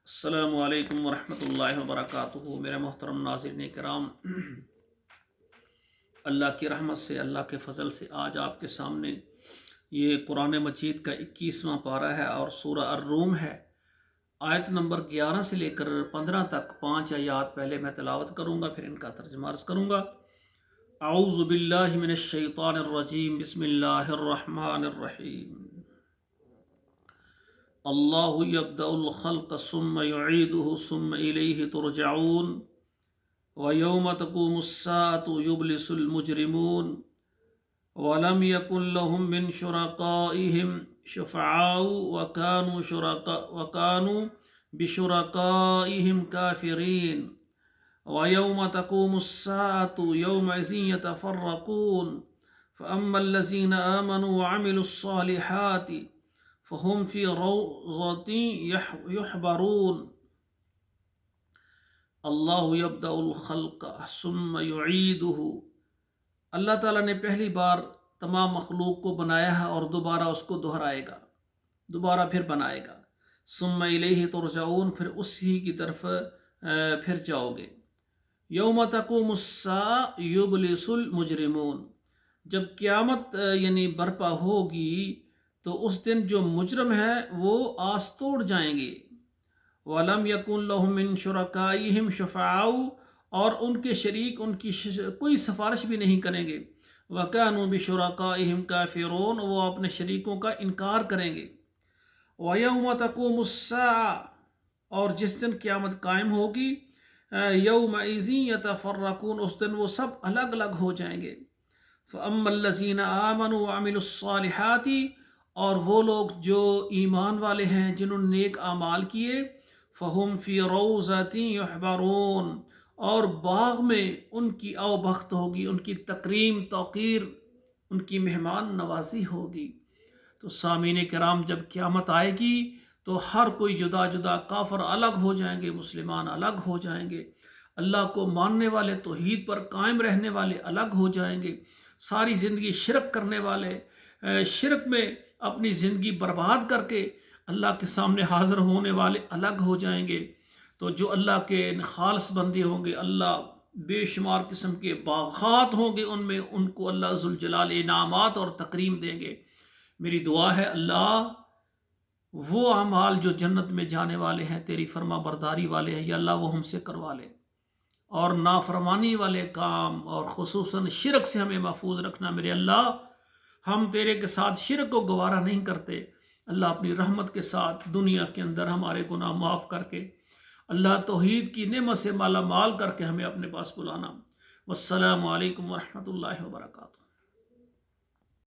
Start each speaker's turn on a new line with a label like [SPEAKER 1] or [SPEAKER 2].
[SPEAKER 1] السلام علیکم ورحمۃ اللہ وبرکاتہ۔ میرے محترم ناظرین کرام، اللہ کی رحمت سے، اللہ کے فضل سے آج آپ کے سامنے یہ قرآن مجید کا 21واں پارہ ہے اور سورہ الروم ہے۔ آیت نمبر 11 سے لے کر 15 تک 5 آیات پہلے میں تلاوت کروں گا، پھر ان کا ترجمہ عرض کروں گا۔ اعوذ باللہ من الشیطان الرجیم، بسم اللہ الرحمن الرحیم۔ اللہ یبدأ الخلق ثم یعیدہ ثم الیہ ترجعون ویوم تقوم الساعة یبلس المجرمون ولم یکن لهم من شرکائہم شفعاء وکانوا بشرکائہم کافرین ویوم تقوم الساعة یومئذ یتفرقون فأما الذین آمنوا وعملوا الصالحات فهم فی روضۃ یحبرون۔ اللہ یبدأ الخلق ثم یعیدہ، اللہ تعالیٰ نے پہلی بار تمام مخلوق کو بنایا ہے اور دوبارہ اس کو دہرائے گا، دوبارہ پھر بنائے گا۔ ثم الیہ ترجعون، پھر اسی کی طرف پھر جاؤ گے۔ یوم تقوم الساعۃ یبلس المجرمون، جب قیامت یعنی برپا ہوگی تو اس دن جو مجرم ہے وہ آس توڑ جائیں گے۔ وَلَمْ يَكُنْ لَهُم مِّن شُرَكَائِهِمْ شُفَعَاءُ، اور ان کے شریک ان کی کوئی سفارش بھی نہیں کریں گے۔ وَكَانُوا بِشُرَكَائِهِمْ كَافِرُونَ، وہ اپنے شریکوں کا انکار کریں گے۔ وَيَوْمَ تَقُومُ السَّاعَةُ، اور جس دن قیامت قائم ہوگی، يَوْمَئِذٍ يَتَفَرَّقُونَ، اس دن وہ سب الگ الگ ہو جائیں گے۔ فَأَمَّا الَّذِينَ آمَنُوا وَعَمِلُوا الصَّالِحَاتِ، اور وہ لوگ جو ایمان والے ہیں جنہوں نے نیک اعمال کیے، فَهُمْ فِي رَوْضَةٍ يُحْبَرُونَ، اور باغ میں ان کی آوبخت ہوگی، ان کی تکریم توقیر، ان کی مہمان نوازی ہوگی۔ تو سامعین کرام، جب قیامت آئے گی تو ہر کوئی جدا جدا، کافر الگ ہو جائیں گے، مسلمان الگ ہو جائیں گے، اللہ کو ماننے والے توحید پر قائم رہنے والے الگ ہو جائیں گے، ساری زندگی شرک کرنے والے شرک میں اپنی زندگی برباد کر کے اللہ کے سامنے حاضر ہونے والے الگ ہو جائیں گے۔ تو جو اللہ کے خالص بندے ہوں گے، اللہ بے شمار قسم کے باغات ہوں گے، ان میں ان کو اللہ ذوالجلال انعامات اور تکریم دیں گے۔ میری دعا ہے اللہ وہ اعمال جو جنت میں جانے والے ہیں، تیری فرما برداری والے ہیں، یا اللہ وہ ہم سے کروا لے، اور نافرمانی والے کام اور خصوصاً شرک سے ہمیں محفوظ رکھنا میرے اللہ۔ ہم تیرے کے ساتھ شرک کو گوارہ نہیں کرتے، اللہ اپنی رحمت کے ساتھ دنیا کے اندر ہمارے گناہ معاف کر کے، اللہ توحید کی نعمت سے مالا مال کر کے ہمیں اپنے پاس بلانا۔ والسلام علیکم ورحمۃ اللہ وبرکاتہ۔